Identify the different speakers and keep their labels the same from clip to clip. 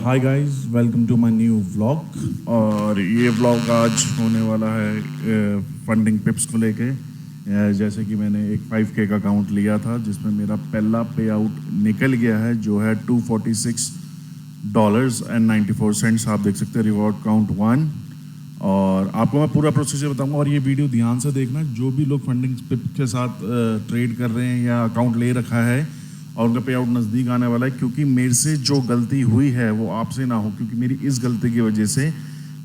Speaker 1: Hi guys, welcome to my new vlog. और ये vlog आज होने वाला है फंडिंग टिप्स को लेके। जैसे कि मैंने एक 5K का अकाउंट लिया था जिसमें मेरा पहला पे आउट निकल गया है जो है $246.94। आप देख सकते हैं रिवॉर्ड काउंट 1। और आपको मैं पूरा प्रोसीजर बताऊंगा और ये वीडियो ध्यान से देखना। जो भी लोग फंडिंग टिप के साथ ट्रेड कर रहे हैं या अकाउंट ले रखा है और उनका पे आउट नज़दीक आने वाला है, क्योंकि मेरे से जो गलती हुई है वो आपसे ना हो, क्योंकि मेरी इस गलती की वजह से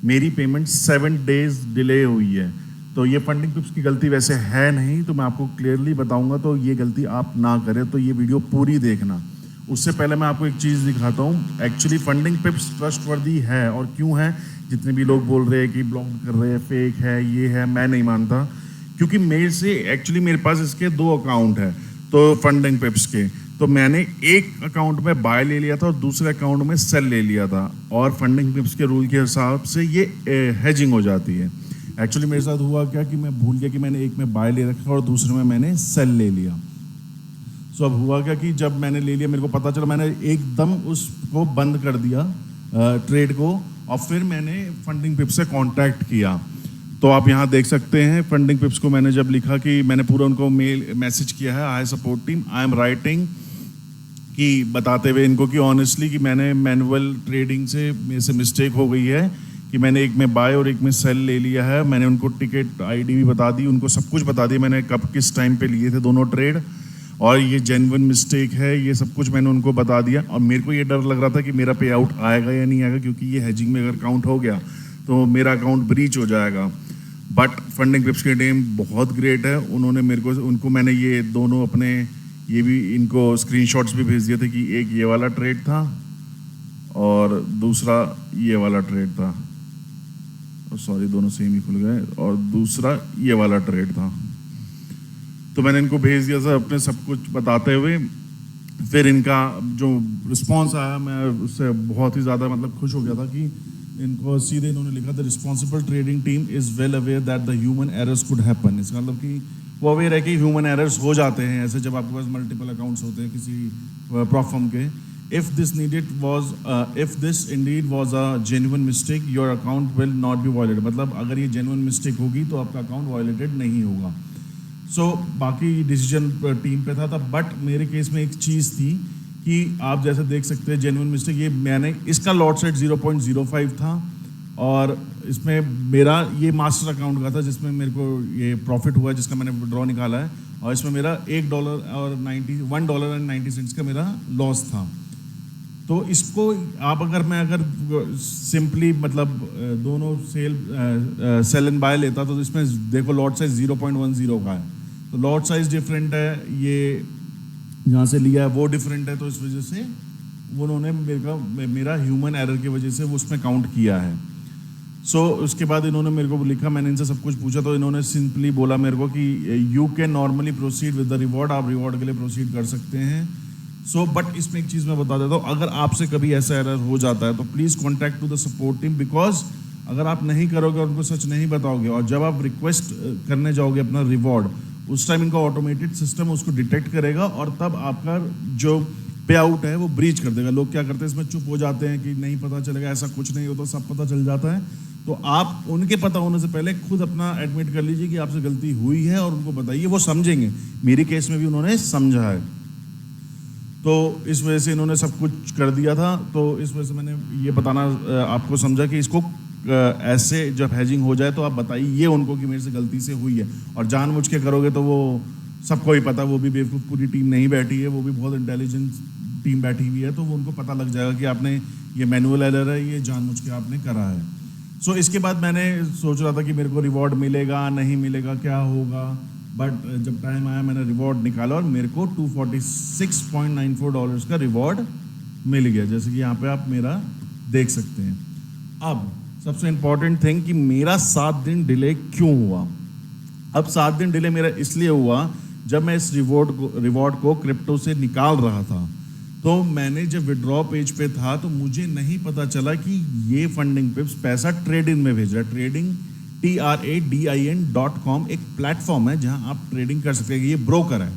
Speaker 1: मेरी पेमेंट 7 डेज डिले हुई है। तो ये फंडिंग टिप्स की गलती वैसे है नहीं, तो मैं आपको क्लियरली बताऊंगा, तो ये गलती आप ना करें। तो ये वीडियो पूरी देखना। उससे पहले मैं आपको एक चीज़ दिखाता हूँ। एक्चुअली फंडिंग टिप्स ट्रस्टवर्दी है, और क्यों है? जितने भी लोग बोल रहे हैं कि ब्लॉग कर रहे हैं, फेक है, ये है, मैं नहीं मानता। क्योंकि मेरे पास इसके 2 अकाउंट है तो फंडिंग टिप्स के। तो मैंने एक अकाउंट में बाय ले लिया था और दूसरे अकाउंट में सेल ले लिया था, और फंडिंग टिप्स के रूल के हिसाब से ये हेजिंग हो जाती है। एक्चुअली मेरे साथ हुआ क्या कि मैं भूल गया कि मैंने एक में बाय ले रखा और दूसरे में मैंने सेल ले लिया। सो अब हुआ क्या कि जब मैंने ले लिया, मेरे को पता चला, मैंने एकदम उसको बंद कर दिया ट्रेड को, और फिर मैंने फंडिंग टिप्स से कांटेक्ट किया। तो आप यहाँ देख सकते हैं फंडिंग टिप्स को मैंने जब लिखा कि मैंने पूरा उनको मैसेज किया है, I support team, I am writing, कि बताते हुए इनको कि ऑनेस्टली कि मैंने मैनुअल ट्रेडिंग से मेरे से मिस्टेक हो गई है, कि मैंने एक में बाय और एक में सेल ले लिया है। मैंने उनको टिकट आईडी भी बता दी, उनको सब कुछ बता दिया, मैंने कब किस टाइम पे लिए थे दोनों ट्रेड, और ये जेन्युइन मिस्टेक है, ये सब कुछ मैंने उनको बता दिया। और मेरे को ये डर लग रहा था कि मेरा पे आउट आएगा या नहीं आएगा, क्योंकि ये हेजिंग में अगर काउंट हो गया तो मेरा अकाउंट ब्रीच हो जाएगा। बट फंडिंग टिप्स की टीम बहुत ग्रेट है। उन्होंने मेरे को, उनको मैंने ये दोनों अपने ये भी इनको स्क्रीनशॉट्स भी भेज दिए थे कि एक ये वाला ट्रेड था और दूसरा ये वाला ट्रेड था, सॉरी दोनों सेम ही खुल गए, और दूसरा ये वाला ट्रेड था। तो मैंने इनको भेज दिया था अपने सब कुछ बताते हुए। फिर इनका जो रिस्पॉन्स आया, मैं उससे बहुत ही ज़्यादा मतलब खुश हो गया था कि इनको सीधे इन्होंने लिखा था, responsible trading team is well aware that the human errors could happen. इसका मतलब कि वो अवेयर है कि ह्यूमन एरर्स हो जाते हैं ऐसे, जब आपके पास मल्टीपल अकाउंट्स होते हैं किसी प्रॉप फर्म के। If this Indeed was a genuine mistake, your account will not be violated. मतलब अगर ये जेन्युइन मिस्टेक होगी तो आपका अकाउंट वायलेटेड नहीं होगा। सो बाकी डिसीजन टीम पे था। बट मेरे केस में एक चीज़ थी कि आप जैसे देख सकते हैं जेन्युइन मिस्टेक, ये मैंने इसका लॉट सेट 0.05 था, और इसमें मेरा ये मास्टर अकाउंट का था जिसमें मेरे को ये प्रॉफिट हुआ, जिसका मैंने विड्रॉ निकाला है, और इसमें मेरा $1.90 का मेरा लॉस था। तो इसको आप अगर सिंपली मतलब दोनों सेल एंड बाय लेता तो इसमें देखो लॉट साइज 0.10 का है, तो लॉट साइज डिफरेंट है, ये जहाँ से लिया है वो डिफरेंट है, तो इस वजह से उन्होंने मेरा ह्यूमन एरर की वजह से वो उसमें काउंट किया है। सो उसके बाद इन्होंने मेरे को लिखा, मैंने इनसे सब कुछ पूछा, तो इन्होंने सिंपली बोला मेरे को कि you can normally proceed with the reward, आप रिवॉर्ड के लिए प्रोसीड कर सकते हैं। सो बट इसमें एक चीज़ मैं बता देता हूँ, अगर आपसे कभी ऐसा एरर हो जाता है तो please contact to the support team, because अगर आप नहीं करोगे और उनको सच नहीं बताओगे, और जब आप रिक्वेस्ट करने जाओगे अपना रिवॉर्ड, उस टाइम इनका ऑटोमेटेड सिस्टम उसको डिटेक्ट करेगा, और तब आपका जो पे आउट है वो ब्रीच कर देगा। लोग क्या करते हैं, इसमें चुप हो जाते हैं कि नहीं पता चलेगा, ऐसा कुछ नहीं होता, सब पता चल जाता है। तो आप उनके पता होने से पहले खुद अपना एडमिट कर लीजिए कि आपसे गलती हुई है, और उनको बताइए, वो समझेंगे। मेरे केस में भी उन्होंने समझा है, तो इस वजह से इन्होंने सब कुछ कर दिया था। तो इस वजह से मैंने ये बताना आपको समझा कि इसको ऐसे जब हैजिंग हो जाए तो आप बताइए उनको कि मेरे से गलती से हुई है। और जानबूझ के करोगे तो वो सबको ही पता, वो भी बेवकूफ़ पूरी टीम नहीं बैठी है, वो भी बहुत इंटेलिजेंट टीम बैठी हुई है, तो वो उनको पता लग जाएगा कि आपने ये मैनुअल एरर है, ये जानबूझ के आपने करा है। सो इसके बाद मैंने सोच रहा था कि मेरे को रिवॉर्ड मिलेगा नहीं मिलेगा, क्या होगा, बट जब टाइम आया मैंने रिवॉर्ड निकाला और मेरे को $246.94 का रिवॉर्ड मिल गया, जैसे कि यहाँ पे आप मेरा देख सकते हैं। अब सबसे इम्पॉर्टेंट थिंग कि मेरा 7 दिन डिले क्यों हुआ। अब 7 दिन डिले मेरा इसलिए हुआ, जब मैं इस रिवॉर्ड को क्रिप्टो से निकाल रहा था, तो मैंने जब विड्रॉ पेज पे था तो मुझे नहीं पता चला कि ये फंडिंग टिप्स पैसा ट्रेडिंग में भेज रहा है। ट्रेडिंग TRADIN.com एक प्लेटफॉर्म है जहां आप ट्रेडिंग कर सकते हैं, ये ब्रोकर है,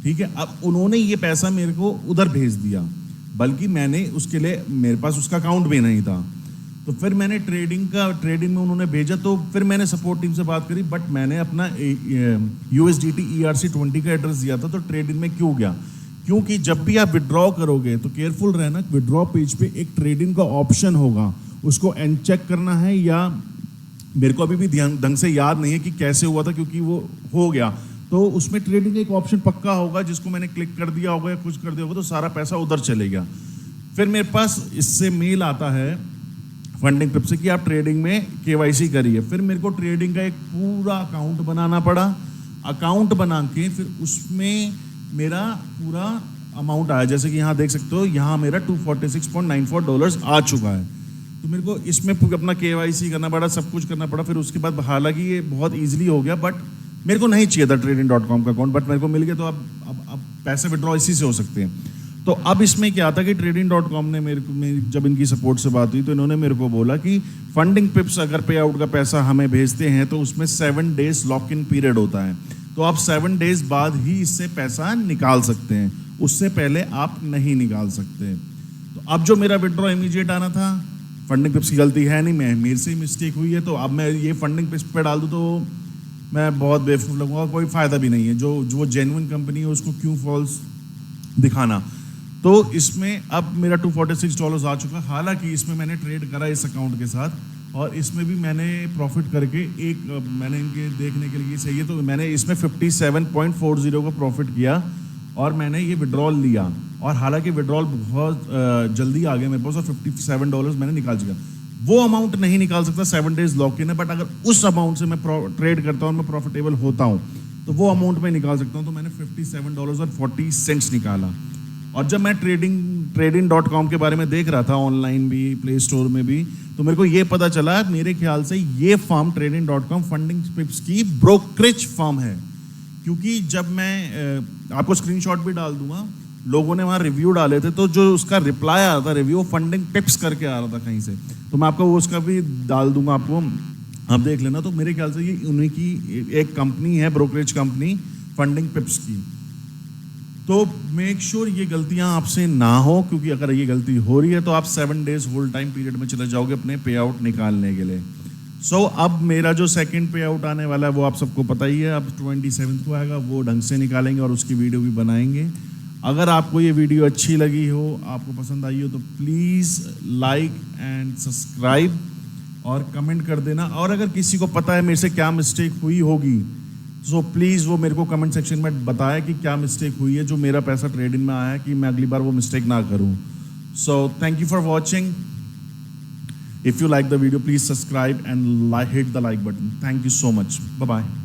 Speaker 1: ठीक है। अब उन्होंने ये पैसा मेरे को उधर भेज दिया, बल्कि मैंने उसके लिए मेरे पास उसका अकाउंट भी नहीं था। तो फिर मैंने ट्रेडिंग में उन्होंने भेजा, तो फिर मैंने सपोर्ट टीम से बात करी, बट मैंने अपना USDT ERC20 का एड्रेस दिया था। तो ट्रेडिंग में क्यों गया? क्योंकि जब भी आप विड्रॉ करोगे तो केयरफुल रहना, विड्रॉ पेज पे एक ट्रेडिंग का ऑप्शन होगा, उसको अनचेक करना है। या मेरे को अभी भी ढंग से याद नहीं है कि कैसे हुआ था, क्योंकि वो हो गया। तो उसमें ट्रेडिंग एक ऑप्शन पक्का होगा जिसको मैंने क्लिक कर दिया होगा या कुछ कर दिया होगा, तो सारा पैसा उधर चले गया। फिर मेरे पास इससे मेल आता है फंडिंग पिप से कि आप ट्रेडिंग में KYC करिए। फिर मेरे को ट्रेडिंग का एक पूरा अकाउंट बनाना पड़ा। अकाउंट बना के फिर उसमें मेरा पूरा अमाउंट आया, जैसे कि यहाँ देख सकते हो, यहाँ मेरा $246.94 आ चुका है। तो मेरे को इसमें अपना KYC करना पड़ा, सब कुछ करना पड़ा। फिर उसके बाद हालांकि ये बहुत ईजिली हो गया, बट मेरे को नहीं चाहिए था trading.com का अकाउंट, बट मेरे को मिल गया। तो अब पैसे विड्रॉ इसी से हो सकते हैं। तो अब इसमें क्या था कि trading.com ने जब इनकी सपोर्ट से बात हुई तो इन्होंने मेरे को बोला कि फंडिंग पिप्स अगर पे आउट का पैसा हमें भेजते हैं तो उसमें 7 डेज लॉक इन पीरियड होता है। तो आप 7 डेज बाद ही इससे पैसा निकाल सकते हैं, उससे पहले आप नहीं निकाल सकते। तो अब जो मेरा विड्रॉ इमीडिएट आना था, फंडिंग पिप्स की गलती है नहीं, मेरे से ही मिस्टेक हुई है। तो अब मैं ये फंडिंग पिप्स पे डाल दूँ तो मैं बहुत बेवकूफ़ लगूंगा, कोई फ़ायदा भी नहीं है। जो जेन्युइन कंपनी है उसको क्यों फॉल्स दिखाना। तो इसमें अब मेरा $246 आ चुका। हालांकि इसमें मैंने ट्रेड करा इस अकाउंट के साथ, और इसमें भी मैंने प्रॉफिट करके मैंने इनके देखने के लिए चाहिए, तो मैंने इसमें 57.40 का प्रॉफिट किया और मैंने ये विड्रॉल लिया। और हालांकि विड्रॉल बहुत जल्दी आ गया मेरे पास, और $57 मैंने निकाल चुका। वो अमाउंट नहीं निकाल सकता, 7 डेज लॉक इन है, बट अगर उस अमाउंट से मैं ट्रेड करता हूँ, मैं प्रॉफिटेबल होता हूँ, तो वो अमाउंट मैं निकाल सकता हूँ। तो मैंने $57.40 निकाला। और जब मैं trading.com के बारे में देख रहा था, ऑनलाइन भी, प्ले स्टोर में भी, तो मेरे को ये पता चला, मेरे ख्याल से ये फर्म trading.com फंडिंग पिप्स की ब्रोकरेज फर्म है। क्योंकि जब मैं आपको स्क्रीनशॉट भी डाल दूंगा, लोगों ने वहाँ रिव्यू डाले थे, तो जो उसका रिप्लाई आ रहा था रिव्यू, फंडिंग पिप्स करके आ रहा था कहीं से, तो मैं आपको उसका भी डाल दूंगा, आपको आप देख लेना। तो मेरे ख्याल से ये उन्हीं की एक कंपनी है, ब्रोकरेज कंपनी फंडिंग पिप्स की। तो मेक श्योर ये गलतियां आपसे ना हो, क्योंकि अगर ये गलती हो रही है तो आप 7 डेज होल्ड टाइम पीरियड में चले जाओगे अपने पे आउट निकालने के लिए। सो अब मेरा जो सेकंड पे आउट आने वाला है वो आप सबको पता ही है, अब 27 को आएगा, वो ढंग से निकालेंगे और उसकी वीडियो भी बनाएंगे। अगर आपको ये वीडियो अच्छी लगी हो, आपको पसंद आई हो, तो प्लीज़ लाइक एंड सब्सक्राइब और कमेंट कर देना। और अगर किसी को पता है मेरे से क्या मिस्टेक हुई होगी, सो प्लीज़ वो मेरे को कमेंट सेक्शन में बताए कि क्या मिस्टेक हुई है जो मेरा पैसा ट्रेडिंग में आया है, कि मैं अगली बार वो मिस्टेक ना करूं। So thank you for watching. If you like the video, please subscribe and hit the like button. Thank you so much. Bye bye.